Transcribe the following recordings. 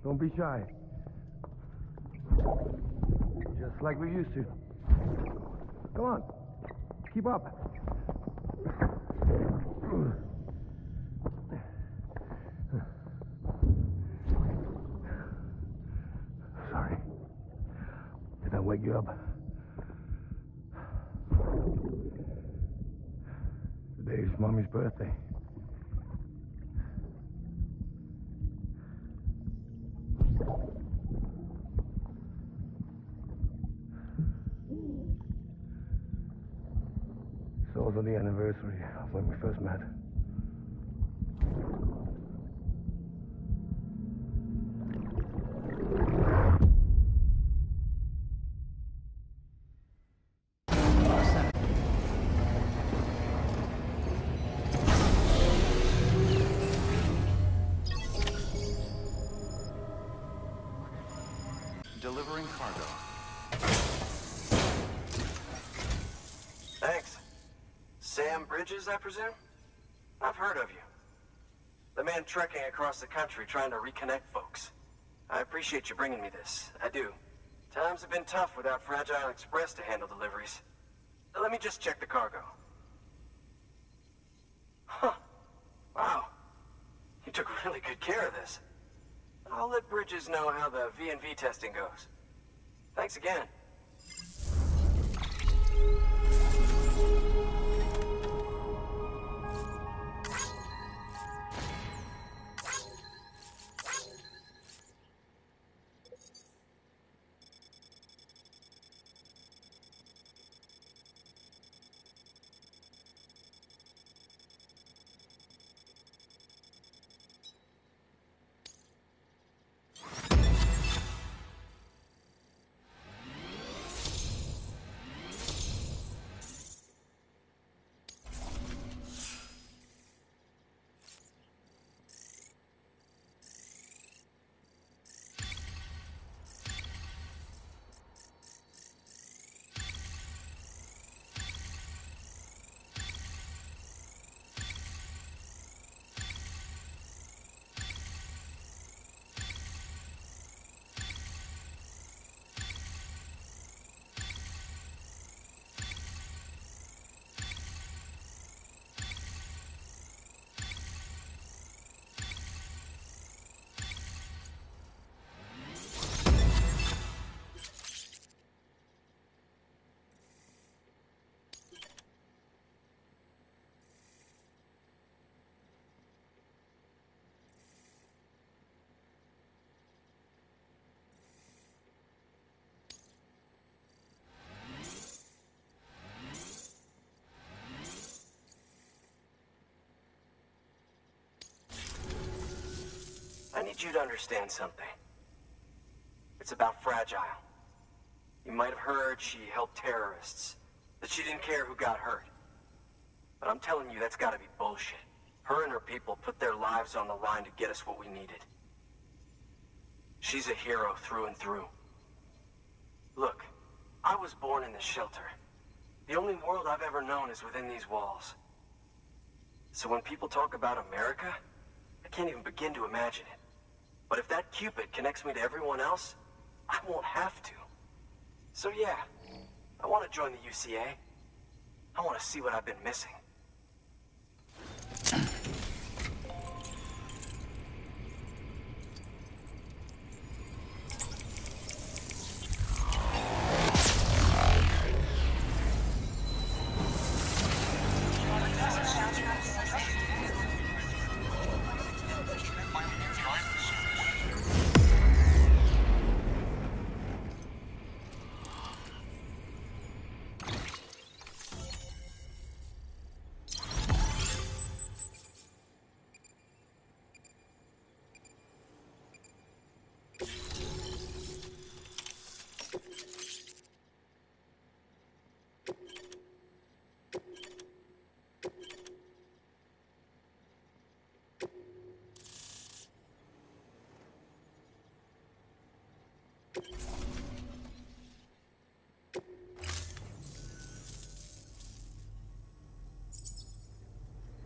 Don't be shy. Just like we used to. Come on. Keep up. Sorry. Did I wake you up? Today's Mommy's birthday. It's also the anniversary of when we first met. Delivering cargo. Thanks. Sam Bridges, I presume? I've heard of you. The man trekking across the country trying to reconnect folks. I appreciate you bringing me this. I do. Times have been tough without Fragile Express to handle deliveries. Let me just check the cargo. Huh. Wow. You took really good care of this. I'll let Bridges know how the V&V testing goes. Thanks again. I need you to understand something. It's about Fragile. You might have heard she helped terrorists, that she didn't care who got hurt. But I'm telling you, that's gotta be bullshit. Her and her people put their lives on the line to get us what we needed. She's a hero through and through. Look, I was born in this shelter. The only world I've ever known is within these walls. So when people talk about America, I can't even begin to imagine it. But if that Cupid connects me to everyone else, I won't have to. So yeah, I want to join the UCA. I want to see what I've been missing.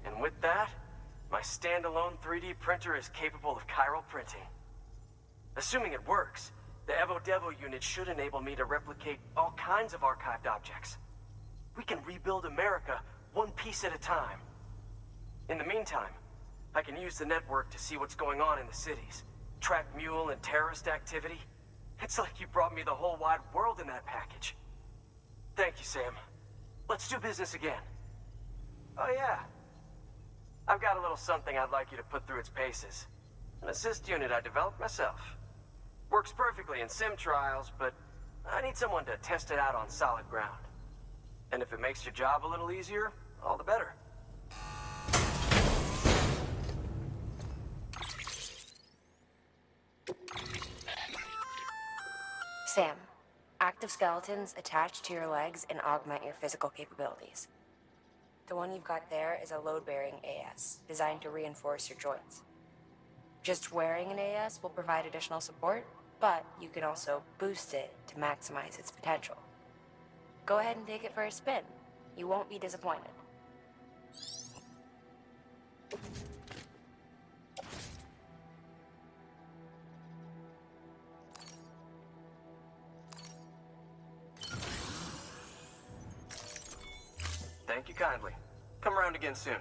And with that, my standalone 3D printer is capable of chiral printing. Assuming it works, the Evo-Devo unit should enable me to replicate all kinds of archived objects. We can rebuild America one piece at a time. In the meantime, I can use the network to see what's going on in the cities, track mule and terrorist activity. It's like you brought me the whole wide world in that package. Thank you, Sam. Let's do business again. Oh yeah. I've got a little something I'd like you to put through its paces. An assist unit I developed myself. Works perfectly in sim trials, but I need someone to test it out on solid ground. And if it makes your job a little easier, all the better. Sam, active skeletons attach to your legs and augment your physical capabilities. The one you've got there is a load-bearing AS, designed to reinforce your joints. Just wearing an AS will provide additional support, but you can also boost it to maximize its potential. Go ahead and take it for a spin. You won't be disappointed. Thank you kindly. Come around again soon.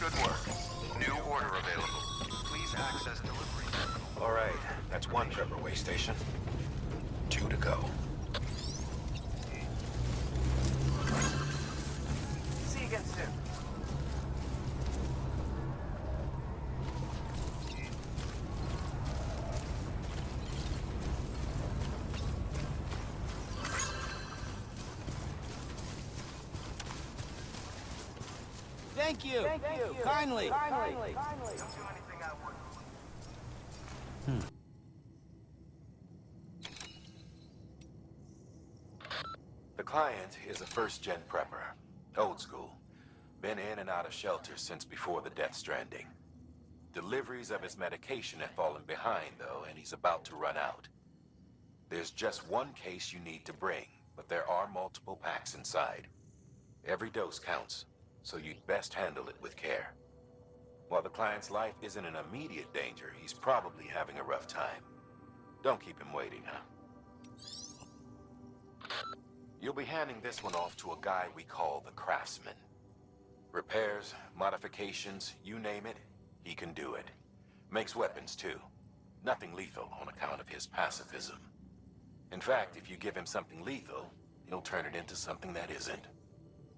Good work. New order available. Please access delivery terminal. All right, that's one Trevor station. 2 to go. See you again soon. Thank you. Kindly. Don't do anything I wouldn't. The client is a first-gen prepper. Old school. Been in and out of shelters since before the death stranding. Deliveries of his medication have fallen behind, though, and he's about to run out. There's just one case you need to bring, but there are multiple packs inside. Every dose counts, so you'd best handle it with care. While the client's life isn't in immediate danger, he's probably having a rough time. Don't keep him waiting, huh? You'll be handing this one off to a guy we call the Craftsman. Repairs, modifications, you name it, he can do it. Makes weapons, too. Nothing lethal on account of his pacifism. In fact, if you give him something lethal, he'll turn it into something that isn't.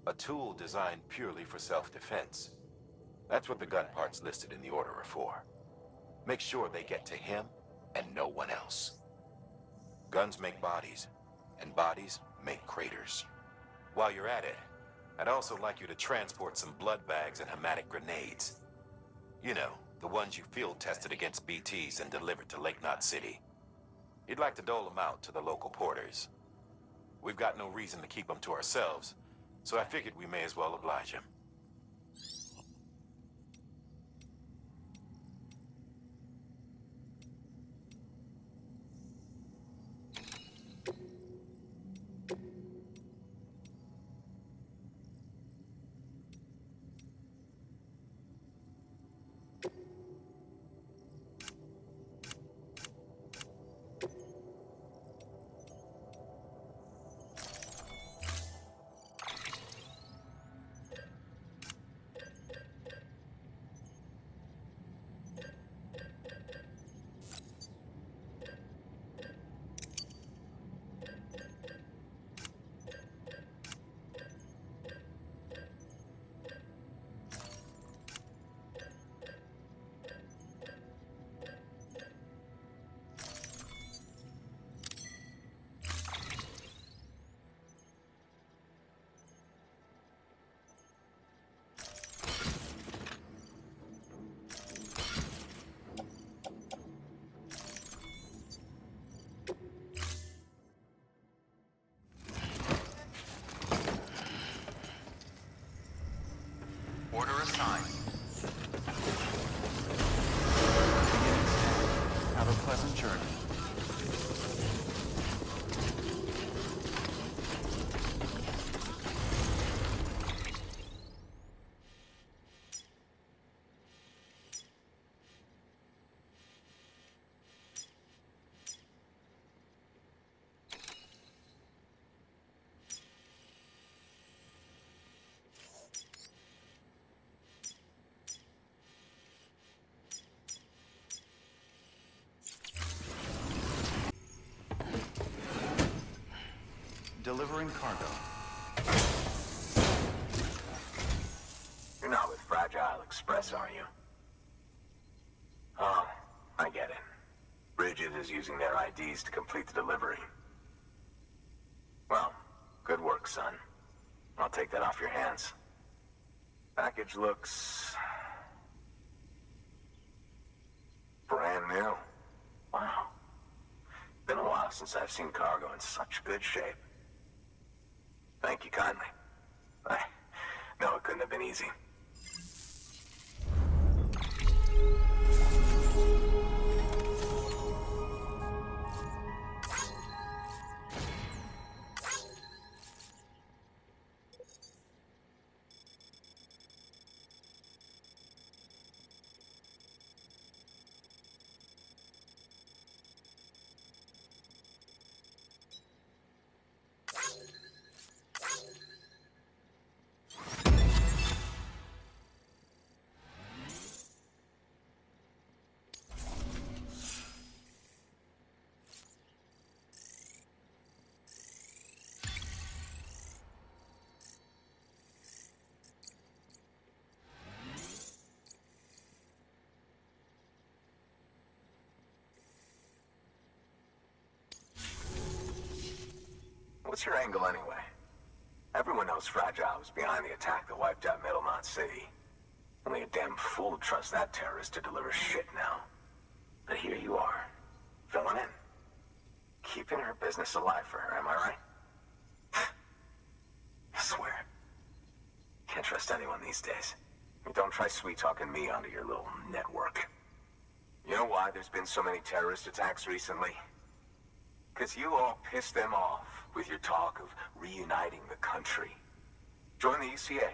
A tool designed purely for self-defense. That's what the gun parts listed in the order are for. Make sure they get to him and no one else. Guns make bodies, and bodies make craters. While you're at it, I'd also like you to transport some blood bags and hematic grenades. You know, the ones you field tested against BTs and delivered to Lake Knot City. You'd like to dole them out to the local porters. We've got no reason to keep them to ourselves, so I figured we may as well oblige him. delivering cargo. You're not with Fragile Express, are you? Oh, I get it. Bridget is using their IDs to complete the delivery. Well, good work, son. I'll take that off your hands. Package looks... brand new. Wow. Been a while since I've seen cargo in such good shape. Thank you kindly. I know it couldn't have been easy. What's your angle anyway? Everyone knows Fragile was behind the attack that wiped out Middlemont City. Only a damn fool would trust that terrorist to deliver shit now. But here you are, filling in. Keeping her business alive for her, am I right? I swear. Can't trust anyone these days. Don't try sweet-talking me onto your little network. You know why there's been so many terrorist attacks recently? Because you all pissed them off with your talk of reuniting the country. Join the UCA.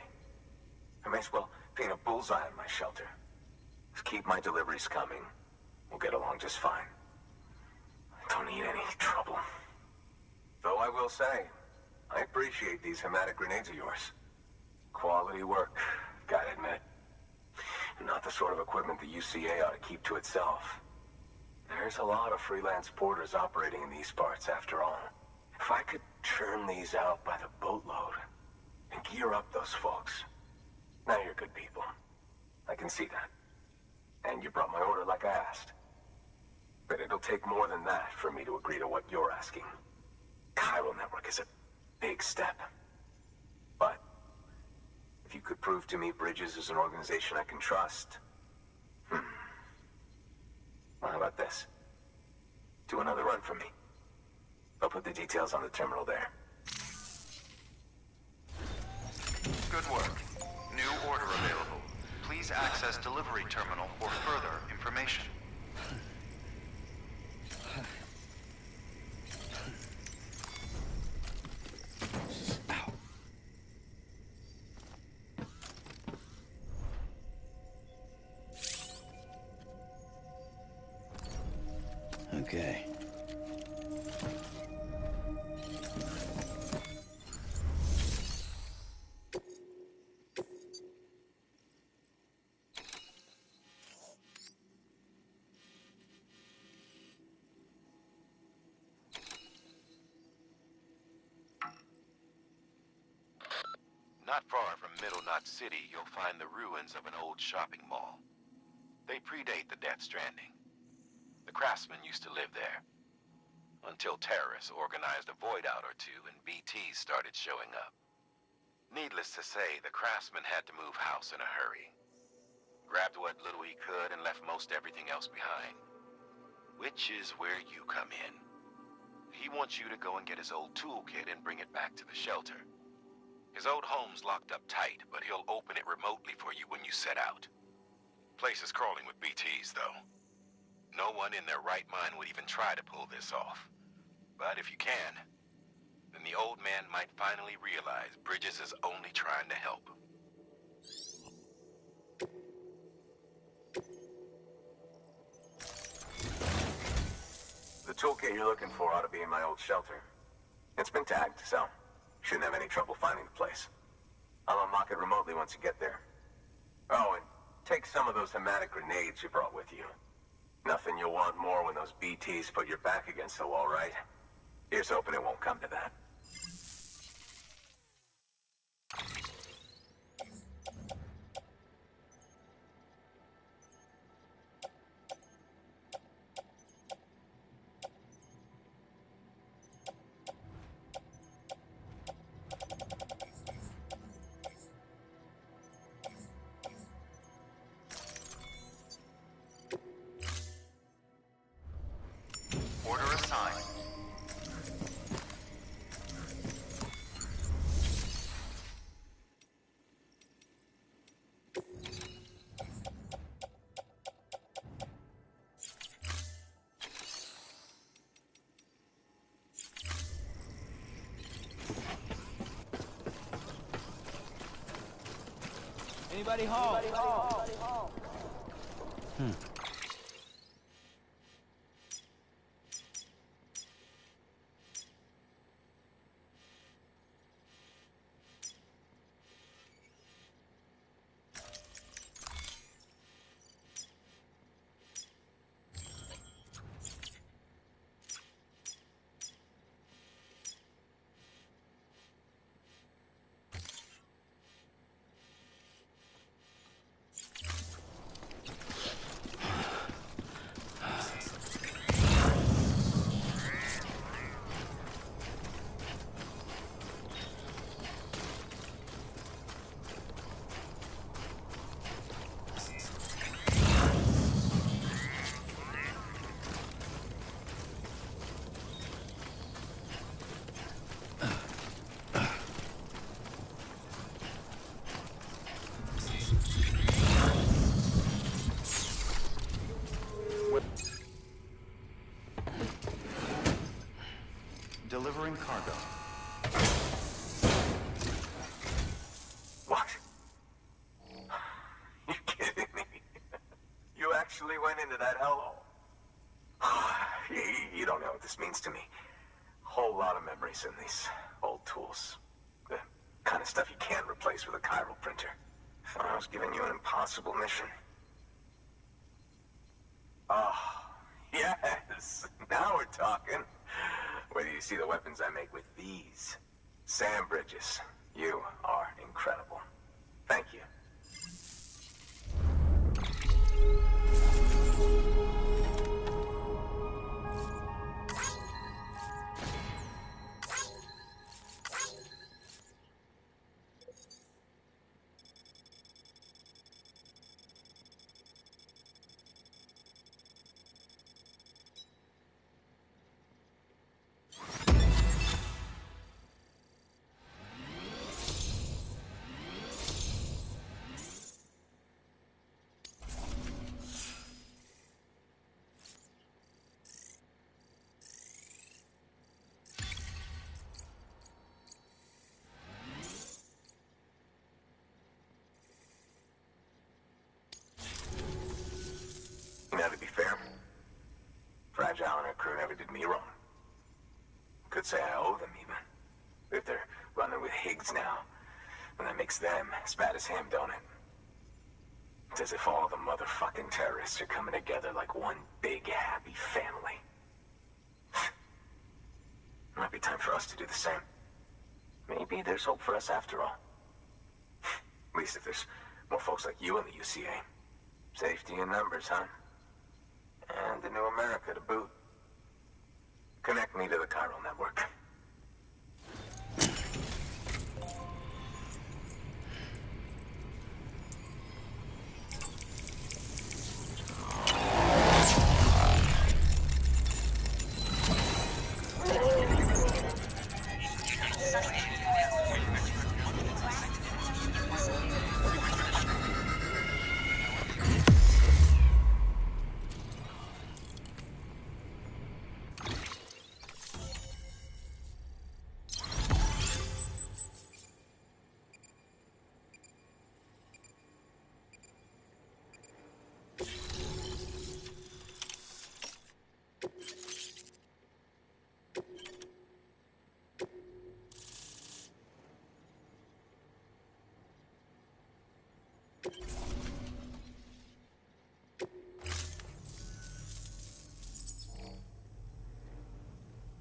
I may as well paint a bullseye on my shelter. Just keep my deliveries coming. We'll get along just fine. I don't need any trouble. Though I will say, I appreciate these hematic grenades of yours. Quality work, gotta admit. Not the sort of equipment the UCA ought to keep to itself. There's a lot of freelance porters operating in these parts, after all. If I could churn these out by the boatload and gear up those folks. Now you're good people. I can see that. And you brought my order like I asked. But it'll take more than that for me to agree to what you're asking. Chiral Network is a big step. But if you could prove to me Bridges is an organization I can trust... Well, how about this? Do another run for me. I'll put the details on the terminal there. Good work. New order available. Please access delivery terminal for further information. Okay. Not far from Middlemont City, you'll find the ruins of an old shopping mall. They predate the Death Stranding. The craftsmen used to live there. Until terrorists organized a void out or two and BTs started showing up. Needless to say, the craftsman had to move house in a hurry. Grabbed what little he could and left most everything else behind. Which is where you come in. He wants you to go and get his old toolkit and bring it back to the shelter. His old home's locked up tight, but he'll open it remotely for you when you set out. Place is crawling with BTs, though. No one in their right mind would even try to pull this off. But if you can, then the old man might finally realize Bridges is only trying to help. The toolkit you're looking for ought to be in my old shelter. It's been tagged, so shouldn't have any trouble finding the place. I'll unlock it remotely once you get there. Oh, and take some of those hematic grenades you brought with you. Nothing you'll want more when those BTs put your back against the wall, right? Here's hoping it won't come to that. Order assigned. Anybody home? Delivering cargo. What? You kidding me? You actually went into that hellhole? You don't know what this means to me. Whole lot of memories in these old tools. The kind of stuff you can't replace with a chiral printer. I was giving you an impossible mission. Oh, yes. Now we're talking. Whether you see the weapons I make with these sand bridges, you are incredible. Thank you. Now, to be fair, Fragile and her crew never did me wrong. Could say I owe them, even. If they're running with Higgs now, and that makes them as bad as him, don't it? It's as if all the motherfucking terrorists are coming together like one big, happy family. Might be time for us to do the same. Maybe there's hope for us after all. At least if there's more folks like you in the UCA. Safety in numbers, huh? And the new America to boot. Connect me to the chiral network.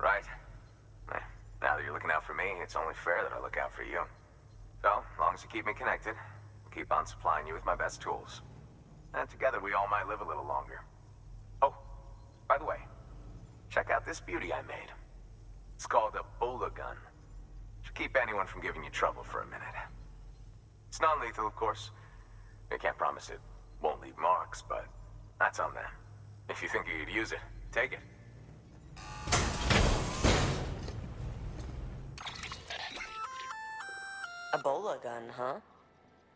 Right. Now that you're looking out for me, it's only fair that I look out for you. So, as long as you keep me connected, I'll keep on supplying you with my best tools. And together we all might live a little longer. Oh, by the way, check out this beauty I made. It's called a Bula gun. Should keep anyone from giving you trouble for a minute. It's non-lethal, of course. I can't promise it won't leave marks, but that's on them. If you think you could use it, take it. Ebola gun, huh?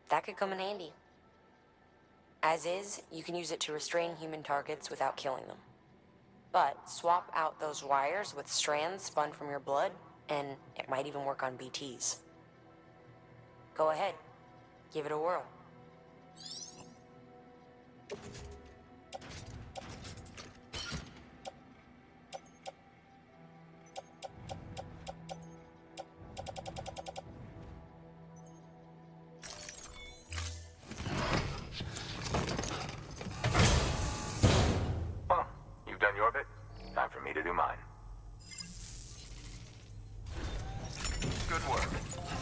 That could come in handy. As is, you can use it to restrain human targets without killing them. But swap out those wires with strands spun from your blood, and it might even work on BTs. Go ahead. Give it a whirl. Well, you've done your bit. Time for me to do mine. Good work.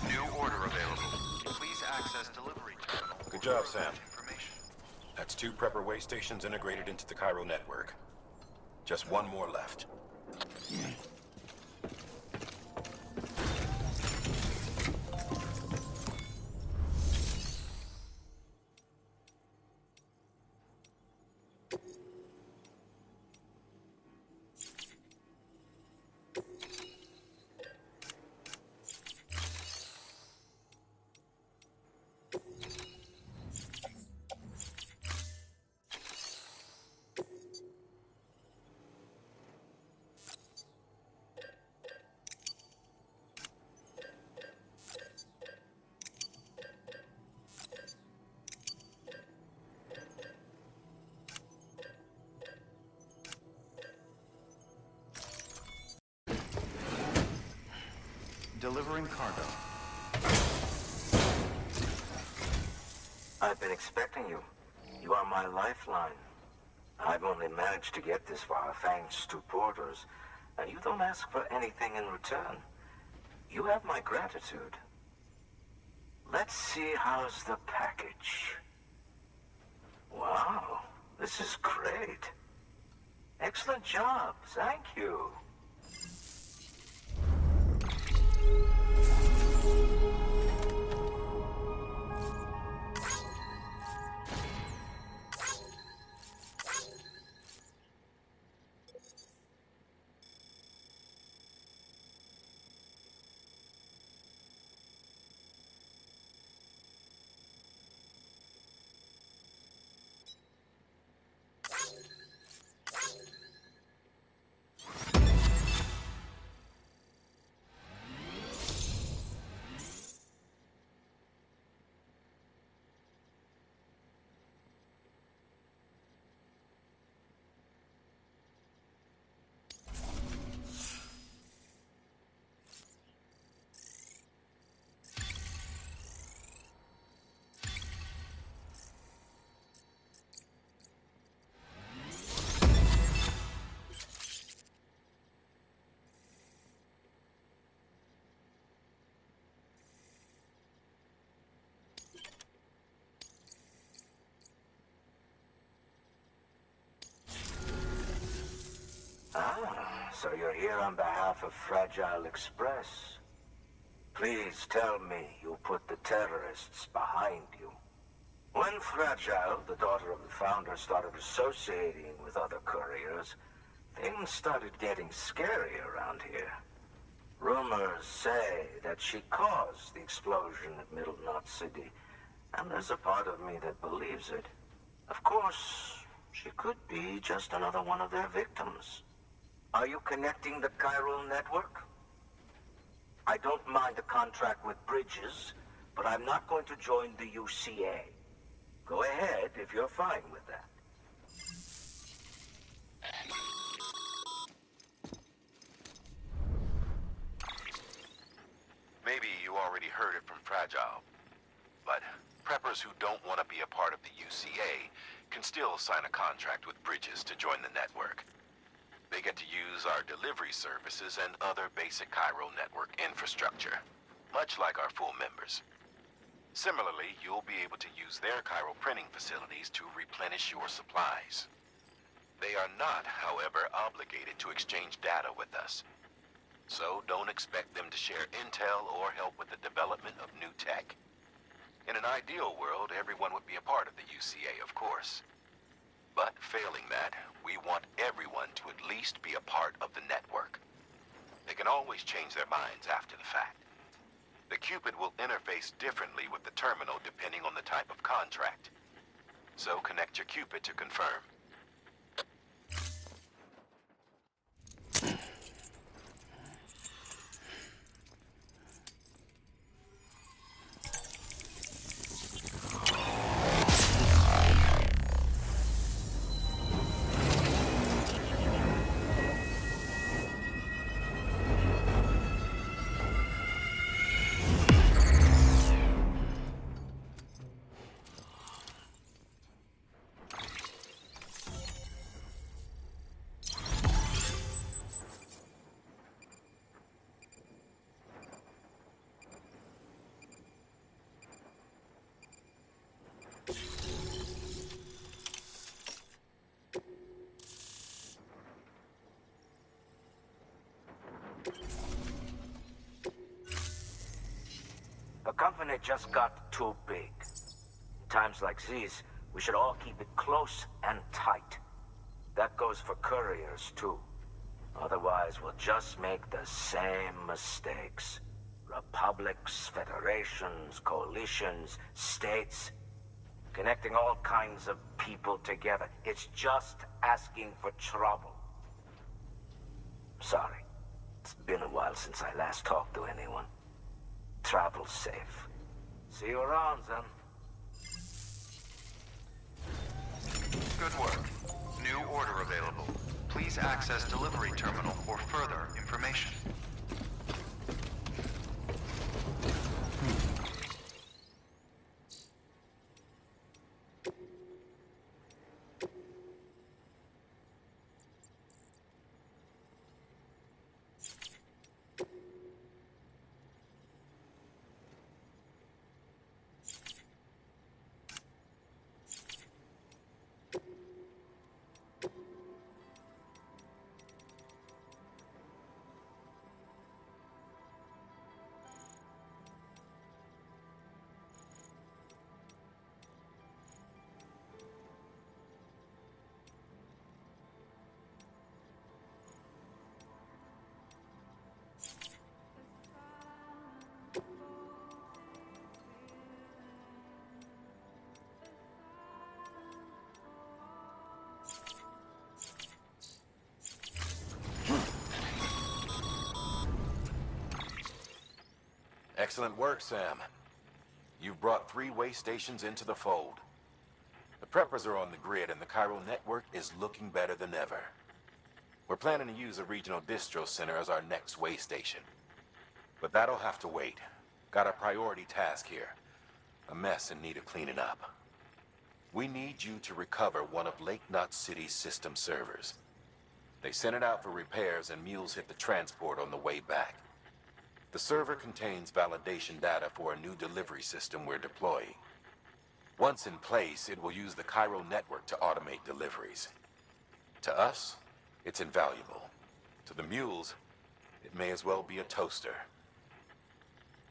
New order available. Please access delivery terminal. Good job, Sam. Information. That's 2 prepper way stations integrated into the Cairo network. Just 1 more left. Delivering cargo. I've been expecting you. You are my lifeline. I've only managed to get this far thanks to porters, and you don't ask for anything in return. You have my gratitude. Let's see, how's the package? Wow, this is great. Excellent job, thank you. So you're here on behalf of Fragile Express. Please tell me you put the terrorists behind you. When Fragile, the daughter of the founder, started associating with other couriers, things started getting scary around here. Rumors say that she caused the explosion at Middle Knot City, and there's a part of me that believes it. Of course, she could be just another one of their victims. Are you connecting the chiral network? I don't mind a contract with Bridges, but I'm not going to join the UCA. Go ahead if you're fine with that. Maybe you already heard it from Fragile, but preppers who don't want to be a part of the UCA can still sign a contract with Bridges to join the network. They get to use our delivery services and other basic Cairo network infrastructure, much like our full members. Similarly, you'll be able to use their Cairo printing facilities to replenish your supplies. They are not, however, obligated to exchange data with us. So don't expect them to share intel or help with the development of new tech. In an ideal world, everyone would be a part of the UCA, of course. But failing that, we want everyone to at least be a part of the network. They can always change their minds after the fact. The Cupid will interface differently with the terminal depending on the type of contract. So connect your Cupid to confirm. The company just got too big. In times like these, we should all keep it close and tight. That goes for couriers, too. Otherwise, we'll just make the same mistakes. Republics, federations, coalitions, states, connecting all kinds of people together. It's just asking for trouble. Sorry. It's been a while since I last talked to anyone. Travel safe. See you around, then. Good work. New order available. Please access delivery terminal for further information. Excellent work, Sam. You've brought 3 way stations into the fold. The preppers are on the grid and the chiral network is looking better than ever. We're planning to use a regional distro center as our next way station. But that'll have to wait. Got a priority task here. A mess in need of cleaning up. We need you to recover one of Lake Knot City's system servers. They sent it out for repairs and mules hit the transport on the way back. The server contains validation data for a new delivery system we're deploying. Once in place, it will use the chiral network to automate deliveries. To us, it's invaluable. To the mules, it may as well be a toaster.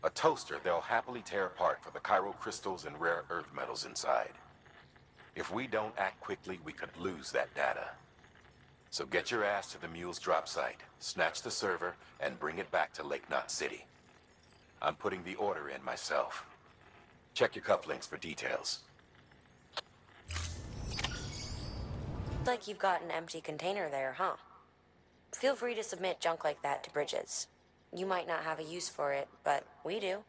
A toaster they'll happily tear apart for the chiral crystals and rare earth metals inside. If we don't act quickly, we could lose that data. So get your ass to the mule's drop site, snatch the server, and bring it back to Lake Knot City. I'm putting the order in myself. Check your cufflinks for details. Like you've got an empty container there, huh? Feel free to submit junk like that to Bridges. You might not have a use for it, but we do.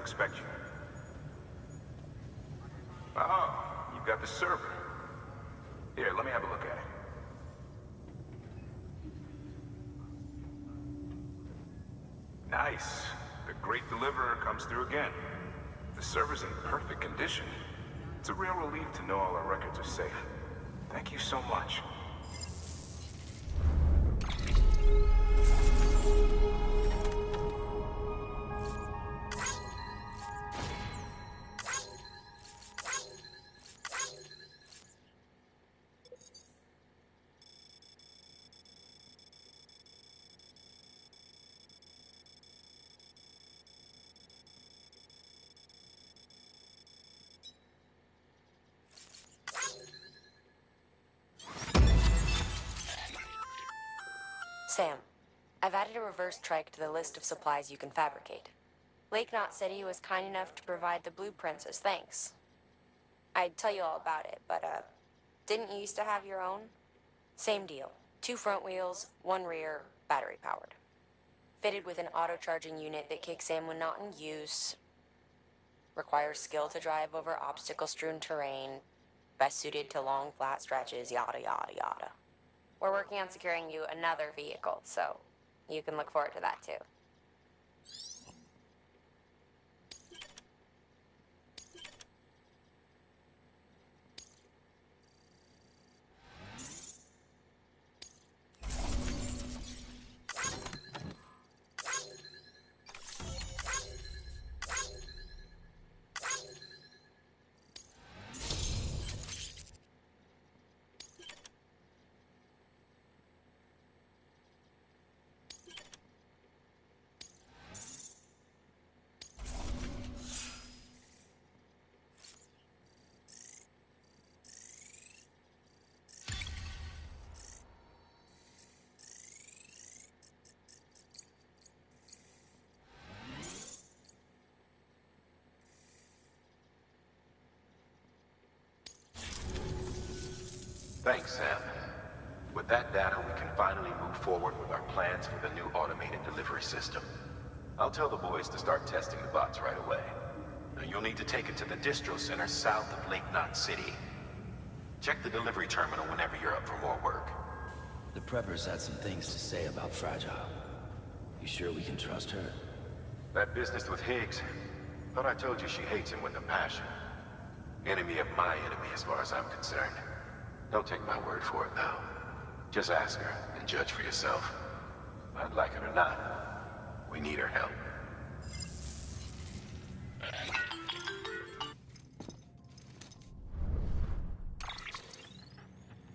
expect you. Oh, you've got the server. Here, let me have a look at it. Nice. The great deliverer comes through again. The server's in perfect condition. It's a real relief to know all our records are safe. Thank you so much. Sam, I've added a reverse trike to the list of supplies you can fabricate. Lake Knot said he was kind enough to provide the blueprints as thanks. I'd tell you all about it, but, didn't you used to have your own? Same deal. 2 front wheels, 1 rear, battery powered. Fitted with an auto-charging unit that kicks in when not in use. Requires skill to drive over obstacle-strewn terrain. Best suited to long, flat stretches, yada yada yada. We're working on securing you another vehicle, so you can look forward to that too. Thanks, Sam. With that data, we can finally move forward with our plans for the new automated delivery system. I'll tell the boys to start testing the bots right away. Now, you'll need to take it to the distro center south of Lake Knot City. Check the delivery terminal whenever you're up for more work. The preppers had some things to say about Fragile. You sure we can trust her? That business with Higgs, thought I told you she hates him with a passion. Enemy of my enemy as far as I'm concerned. Don't take my word for it, though. Just ask her and judge for yourself. I'd like it or not, we need her help.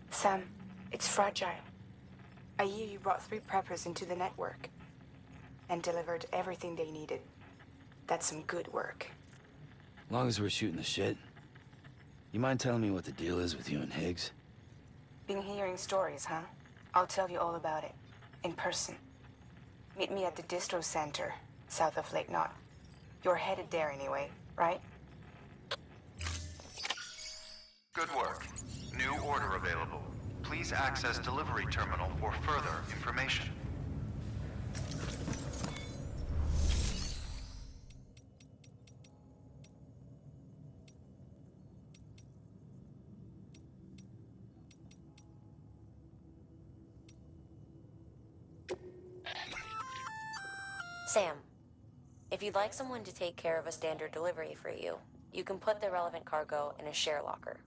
Sam, it's Fragile. I hear you brought 3 preppers into the network and delivered everything they needed. That's some good work. As long as we're shooting the shit. You mind telling me what the deal is with you and Higgs? Been hearing stories, huh? I'll tell you all about it. In person. Meet me at the distro center, south of Lake Knot. You're headed there anyway, right? Good work. New order available. Please access delivery terminal for further information. Sam, if you'd like someone to take care of a standard delivery for you, you can put the relevant cargo in a share locker.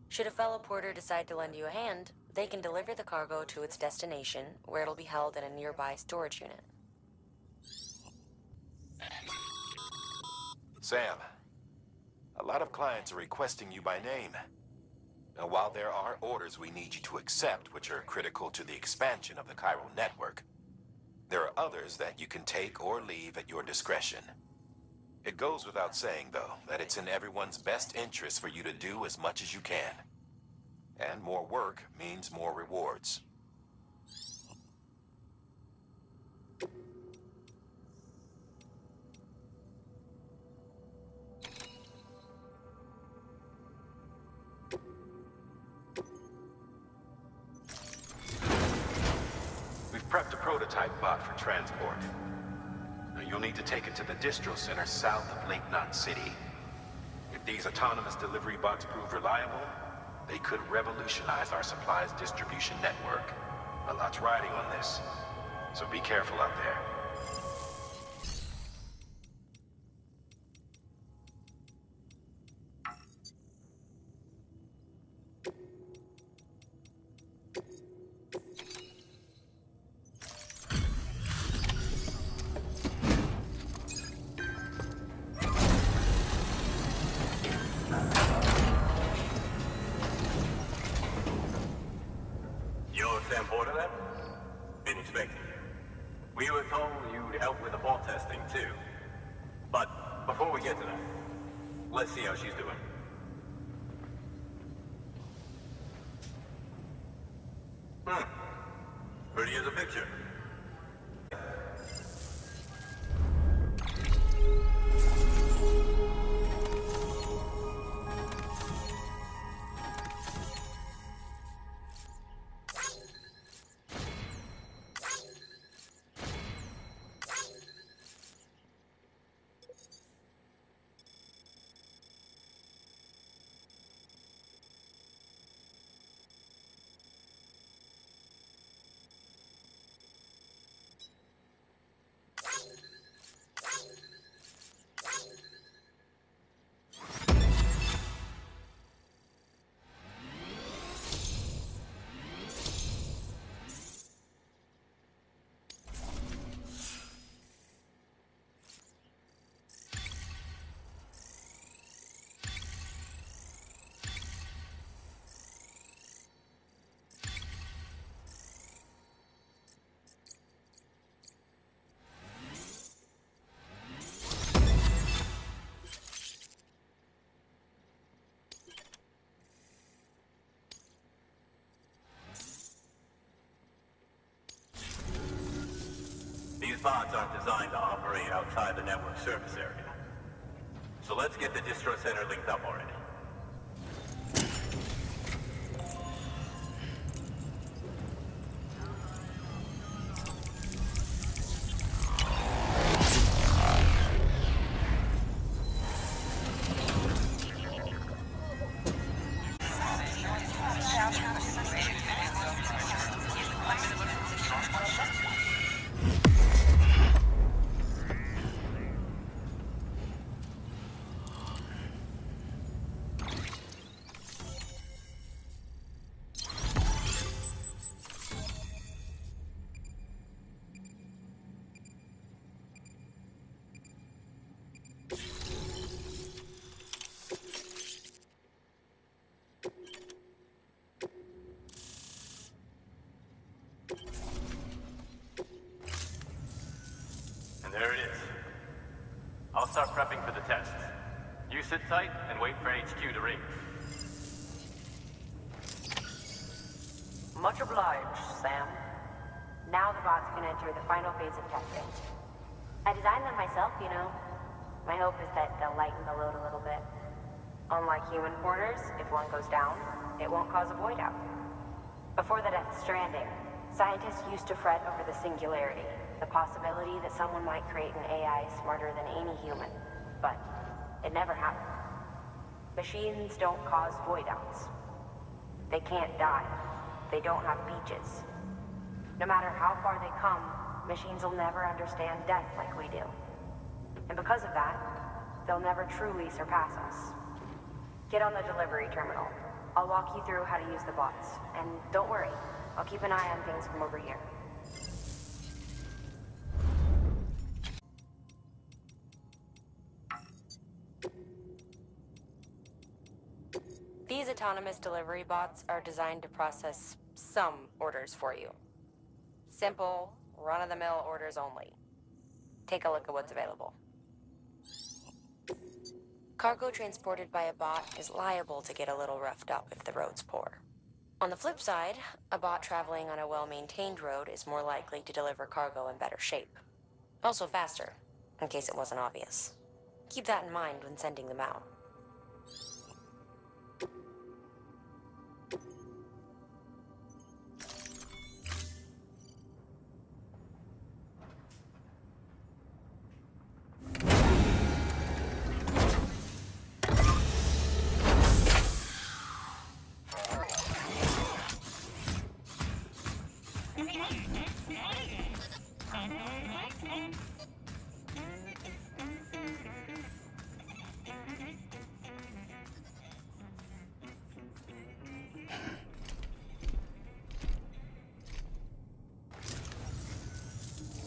Should a fellow porter decide to lend you a hand, they can deliver the cargo to its destination, where it'll be held in a nearby storage unit. Sam, a lot of clients are requesting you by name. Now, while there are orders we need you to accept, which are critical to the expansion of the chiral network, there are others that you can take or leave at your discretion. It goes without saying, though, that it's in everyone's best interest for you to do as much as you can. And more work means more rewards. We've prepped a prototype bot for transport. You'll need to take it to the distro center south of Lake Knot City. If these autonomous delivery bots prove reliable, they could revolutionize our supplies distribution network. A lot's riding on this, so be careful out there. You're Sam Porter then? Been expecting you. We were told you'd help with the bot testing too. But before we get to that, let's see how she's doing. Pretty as a picture. These bots aren't designed to operate outside the network service area. So let's get the distro center linked up already. There it is. I'll start prepping for the test. You sit tight and wait for HQ to ring. Much obliged, Sam. Now the bots can enter the final phase of testing. I designed them myself, you know. My hope is that they'll lighten the load a little bit. Unlike human porters, if one goes down, it won't cause a void out. Before the Death Stranding, scientists used to fret over the singularity, the possibility that someone might create an AI smarter than any human. But it never happened. Machines don't cause void outs. They can't die. They don't have beaches. No matter how far they come, machines will never understand death like we do. And because of that, they'll never truly surpass us. Get on the delivery terminal. I'll walk you through how to use the bots. And don't worry, I'll keep an eye on things from over here. These autonomous delivery bots are designed to process some orders for you. Simple, run-of-the-mill orders only. Take a look at what's available. Cargo transported by a bot is liable to get a little roughed up if the road's poor. On the flip side, a bot traveling on a well-maintained road is more likely to deliver cargo in better shape. Also faster, in case it wasn't obvious. Keep that in mind when sending them out.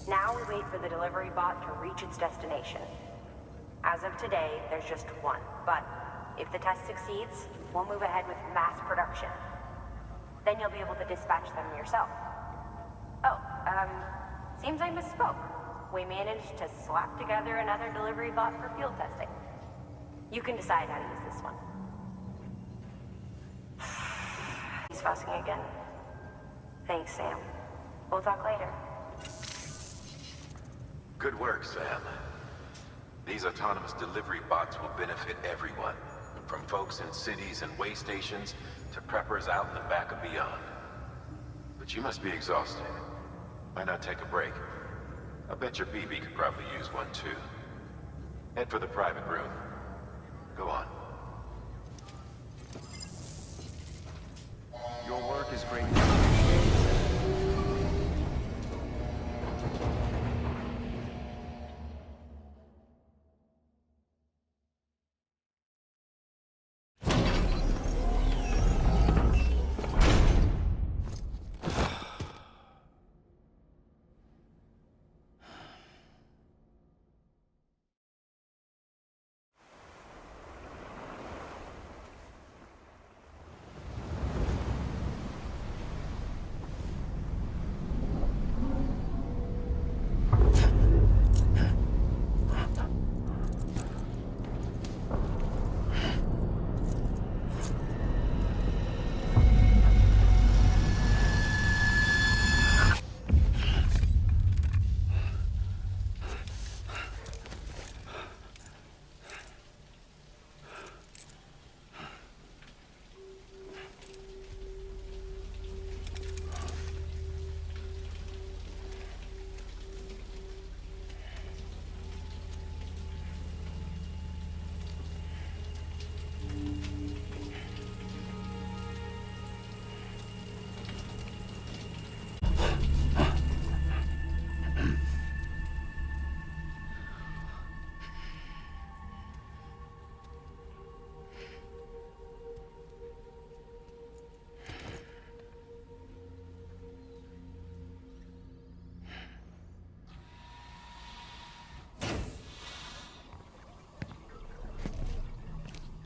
Now we wait for the delivery bot to reach its destination. As of today, there's just one, but if the test succeeds, we'll move ahead with mass production. Then you'll be able to dispatch them yourself. Oh, seems I misspoke. We managed to slap together another delivery bot for field testing. You can decide how to use this one. He's fussing again. Thanks, Sam. We'll talk later. Good work, Sam. These autonomous delivery bots will benefit everyone, from folks in cities and way stations to preppers out in the back and beyond. But you must be exhausted. Why not take a break? I bet your BB could probably use one too. Head for the private room. Go on. Your work is great.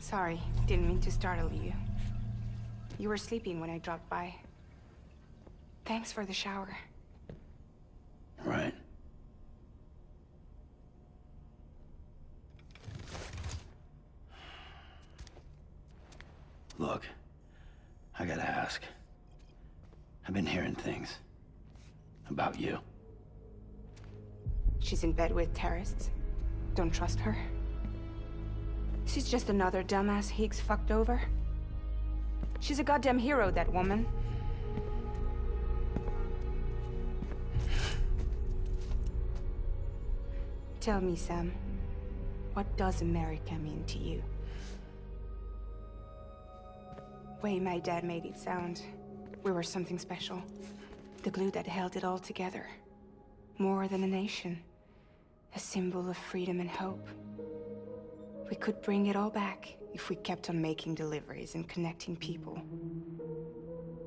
Sorry, didn't mean to startle you. You were sleeping when I dropped by. Thanks for the shower. Right. Look, I gotta ask. I've been hearing things about you. She's in bed with terrorists. Don't trust her. She's just another dumbass Higgs fucked over. She's a goddamn hero, that woman. Tell me, Sam, what does America mean to you? Way my dad made it sound, we were something special. The glue that held it all together. More than a nation. A symbol of freedom and hope. We could bring it all back if we kept on making deliveries and connecting people.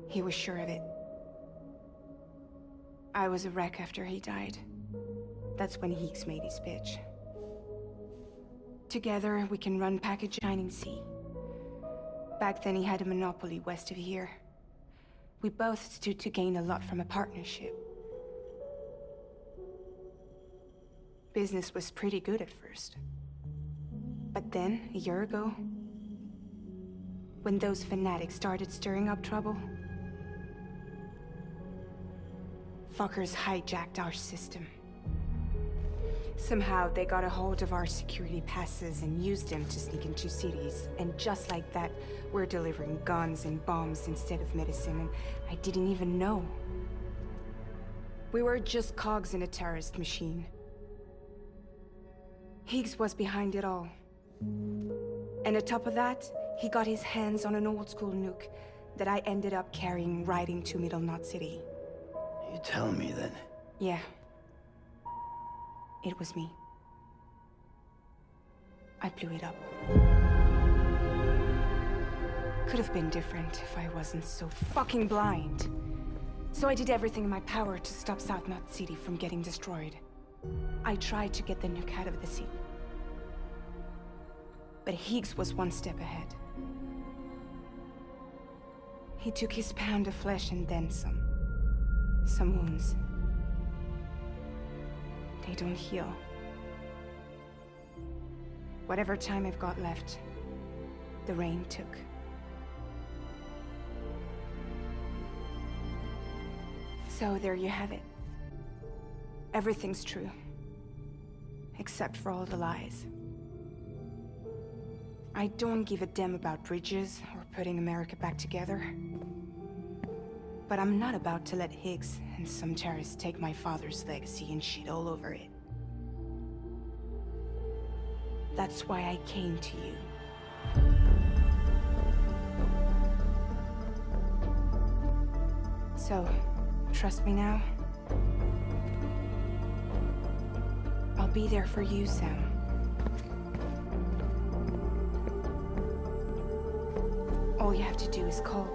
He was sure of it. I was a wreck after he died. That's when Higgs made his pitch. Together, we can run package Shining Sea. Back then, he had a monopoly west of here. We both stood to gain a lot from a partnership. Business was pretty good at first. But then, a year ago, when those fanatics started stirring up trouble, fuckers hijacked our system. Somehow, they got a hold of our security passes and used them to sneak into cities. And just like that, we're delivering guns and bombs instead of medicine, and I didn't even know. We were just cogs in a terrorist machine. Higgs was behind it all. And on top of that, he got his hands on an old-school nuke that I ended up carrying right into Middle Knot City. You tell me then? Yeah. It was me. I blew it up. Could have been different if I wasn't so fucking blind. So I did everything in my power to stop South Knot City from getting destroyed. I tried to get the nuke out of the city. But Higgs was one step ahead. He took his pound of flesh and then some. Some wounds. They don't heal. Whatever time I've got left, the rain took. So there you have it. Everything's true. Except for all the lies. I don't give a damn about bridges or putting America back together. But I'm not about to let Higgs and some terrorists take my father's legacy and shit all over it. That's why I came to you. So, trust me now? I'll be there for you, Sam. All you have to do is call.